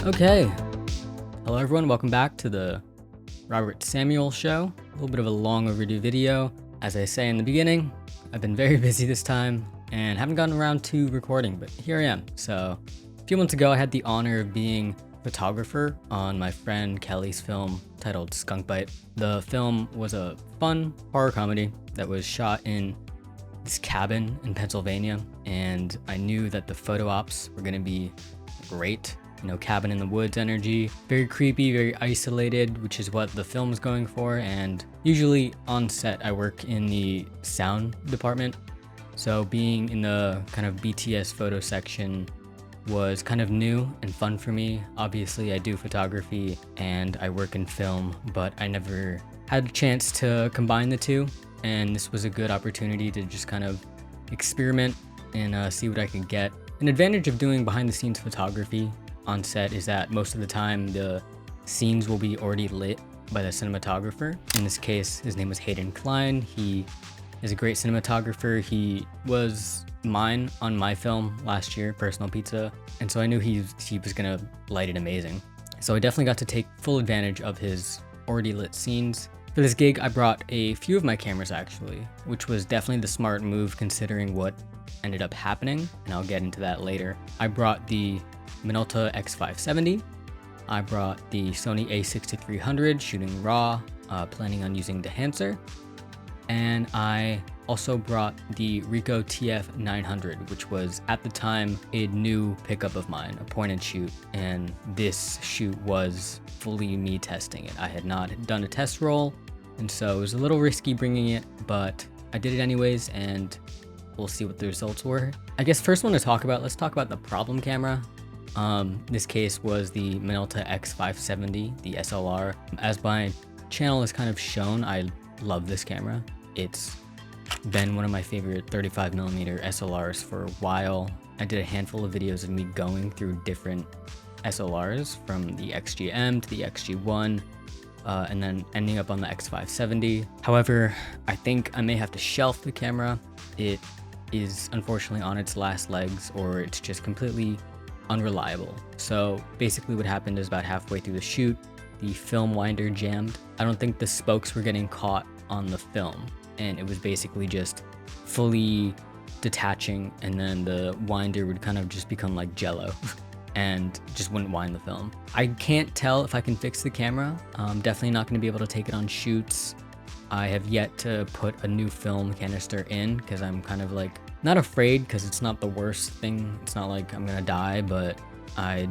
Okay, hello everyone, welcome back to the Robert Samuel Show. A little bit of a long overdue video. As I say in the beginning, I've been very busy this time and haven't gotten around to recording, but here I am. So a few months ago, I had the honor of being photographer on my friend Kelly's film titled Skunk Bite. The film was a fun horror comedy that was shot in this cabin in Pennsylvania, and I knew that the photo ops were gonna be great. You know, cabin in the woods energy, very creepy, very isolated, which is what the film's going for. And usually on set, I work in the sound department. So being in the kind of BTS photo section was kind of new and fun for me. Obviously, I do photography and I work in film, but I never had a chance to combine the two. And this was a good opportunity to just kind of experiment and see what I could get. An advantage of doing behind the scenes photography on set is that most of the time the scenes will be already lit by the cinematographer. In this case, his name was Hayden Klein. He is a great cinematographer. He was mine on my film last year, Personal Pizza, and so I knew he was gonna light it amazing. So I definitely got to take full advantage of his already lit scenes. For this gig, I brought a few of my cameras actually, which was definitely the smart move considering what ended up happening, and I'll get into that later. I brought the Minolta X570. I brought the Sony a6300 shooting RAW, planning on using Dehancer. And I also brought the Ricoh TF900, which was at the time a new pickup of mine, a point and shoot. And this shoot was fully me testing it. I had not done a test roll, and so it was a little risky bringing it, but I did it anyways, and we'll see what the results were. I guess first one to talk about, let's talk about the problem camera. This case was the Minolta X570, the SLR. As my channel has kind of shown, I love this camera. It's been one of my favorite 35mm SLRs for a while. I did a handful of videos of me going through different SLRs from the XGM to the XG1, and then ending up on the X570. However, I think I may have to shelf the camera. It is unfortunately on its last legs, or it's just completely unreliable. So basically what happened is about halfway through the shoot, the film winder jammed. I don't think the spokes were getting caught on the film, and it was basically just fully detaching, and then the winder would kind of just become like jello and just wouldn't wind the film. I can't tell if I can fix the camera. I'm definitely not going to be able to take it on shoots. I have yet to put a new film canister in because I'm kind of like not afraid, because it's not the worst thing. It's not like I'm gonna die, but I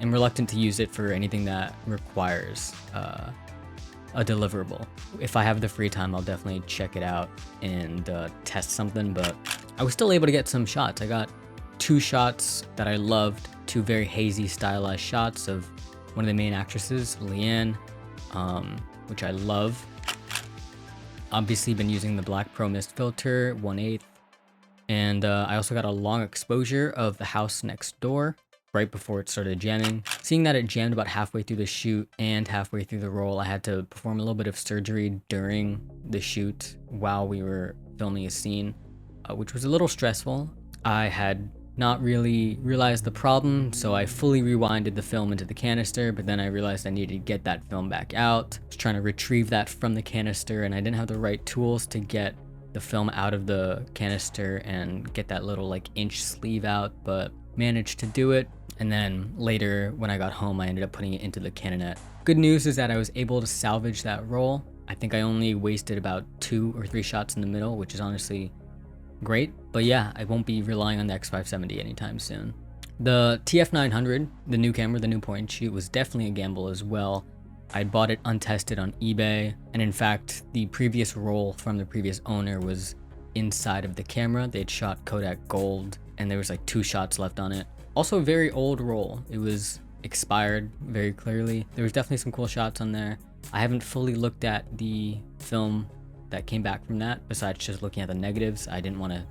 am reluctant to use it for anything that requires a deliverable. If I have the free time, I'll definitely check it out and test something, but I was still able to get some shots. I got 2 shots that I loved, 2 very hazy stylized shots of one of the main actresses, Leanne, which I love. Obviously been using the Black Pro Mist filter, 1/8. And I also got a long exposure of the house next door right before it started jamming. Seeing that it jammed about halfway through the shoot and halfway through the roll, I had to perform a little bit of surgery during the shoot while we were filming a scene, which was a little stressful. I had not really realized the problem, so I fully rewinded the film into the canister, but then I realized I needed to get that film back out. I was trying to retrieve that from the canister, and I didn't have the right tools to get the film out of the canister and get that little like inch sleeve out, but managed to do it. And then later when I got home, I ended up putting it into the Canonet. Good news is that I was able to salvage that roll. I think I only wasted about 2 or 3 shots in the middle, which is honestly great. But yeah, I won't be relying on the X570 anytime soon. The TF900, the new camera, the new point and shoot, was definitely a gamble as well. I bought it untested on eBay, and in fact, the previous roll from the previous owner was inside of the camera. They'd shot Kodak Gold, and there was like 2 shots left on it. Also a very old roll. It was expired very clearly. There was definitely some cool shots on there. I haven't fully looked at the film that came back from that, besides just looking at the negatives. I didn't want to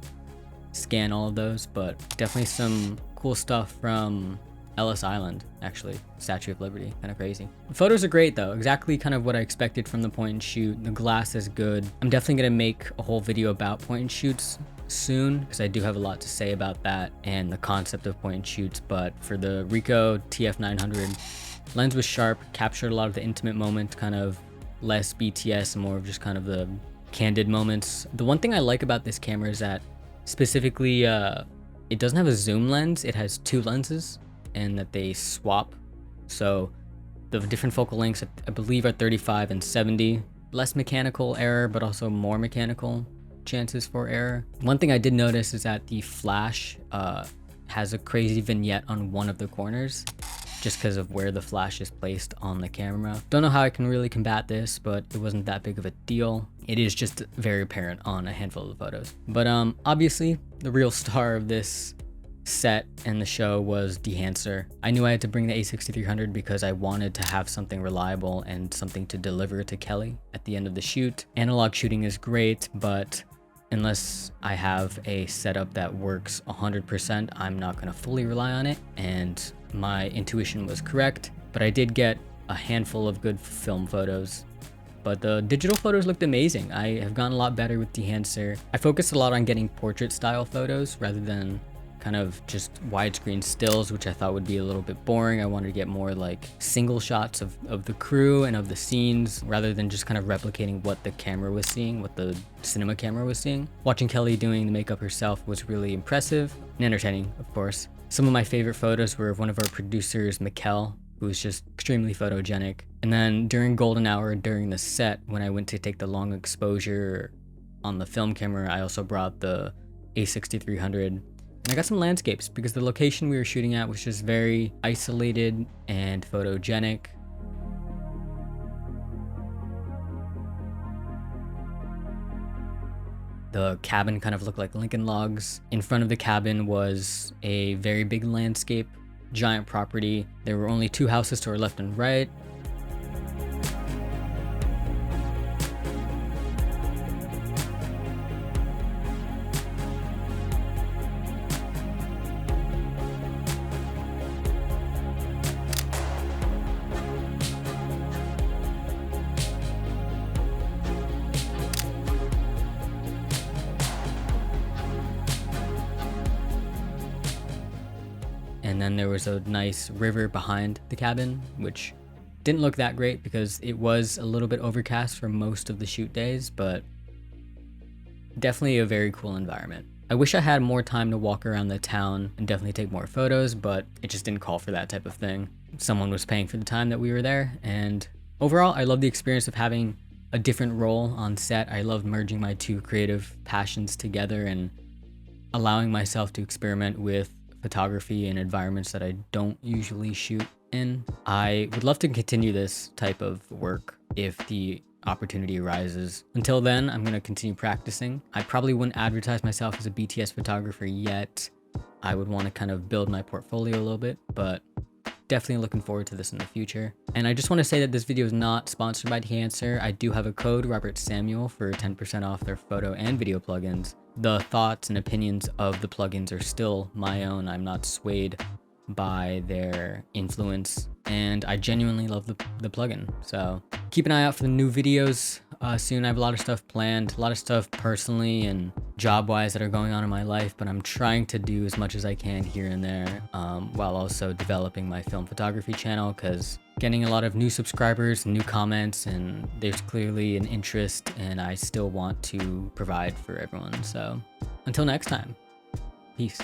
scan all of those, but definitely some cool stuff from Ellis Island, actually. Statue of Liberty, kind of crazy. The photos are great though, exactly kind of what I expected from the point and shoot. The glass is good. I'm definitely gonna make a whole video about point and shoots soon, because I do have a lot to say about that and the concept of point and shoots. But for the Ricoh TF900, lens was sharp, captured a lot of the intimate moments, kind of less BTS and more of just kind of the candid moments. The one thing I like about this camera is that specifically it doesn't have a zoom lens, it has two lenses, and that they swap. So the different focal lengths I believe are 35 and 70. Less mechanical error, but also more mechanical chances for error. One thing I did notice is that the flash has a crazy vignette on one of the corners, just because of where the flash is placed on the camera. Don't know how I can really combat this, but it wasn't that big of a deal. It is just very apparent on a handful of the photos. But obviously, the real star of this set and the show was Dehancer. I knew I had to bring the A6300 because I wanted to have something reliable and something to deliver to Kelly at the end of the shoot. Analog shooting is great, but unless I have a setup that works 100%, I'm not going to fully rely on it, and my intuition was correct. But I did get a handful of good film photos, but the digital photos looked amazing. I have gotten a lot better with Dehancer. I focused a lot on getting portrait style photos rather than kind of just widescreen stills, which I thought would be a little bit boring. I wanted to get more like single shots of the crew and of the scenes, rather than just kind of replicating what the camera was seeing, what the cinema camera was seeing. Watching Kelly doing the makeup herself was really impressive and entertaining, of course. Some of my favorite photos were of one of our producers, Mikkel, who was just extremely photogenic. And then during golden hour, during the set, when I went to take the long exposure on the film camera, I also brought the A6300. And I got some landscapes because the location we were shooting at was just very isolated and photogenic. The cabin kind of looked like Lincoln Logs. In front of the cabin was a very big landscape, giant property. There were only two houses to our left and right. And then there was a nice river behind the cabin, which didn't look that great because it was a little bit overcast for most of the shoot days, but definitely a very cool environment. I wish I had more time to walk around the town and definitely take more photos, but it just didn't call for that type of thing. Someone was paying for the time that we were there, and overall, I love the experience of having a different role on set. I love merging my two creative passions together and allowing myself to experiment with photography in environments that I don't usually shoot in. I would love to continue this type of work if the opportunity arises. Until then, I'm going to continue practicing. I probably wouldn't advertise myself as a BTS photographer yet. I would want to kind of build my portfolio a little bit, but definitely looking forward to this in the future. And I just want to say that this video is not sponsored by Dehancer. I do have a code, Robert Samuel, for 10% off their photo and video plugins. The thoughts and opinions of the plugins are still my own. I'm not swayed by their influence, and I genuinely love the plugin. So keep an eye out for the new videos soon. I have a lot of stuff planned, a lot of stuff personally and job-wise that are going on in my life, but I'm trying to do as much as I can here and there, while also developing my film photography channel, because getting a lot of new subscribers and new comments, and there's clearly an interest, and I still want to provide for everyone. So until next time, peace.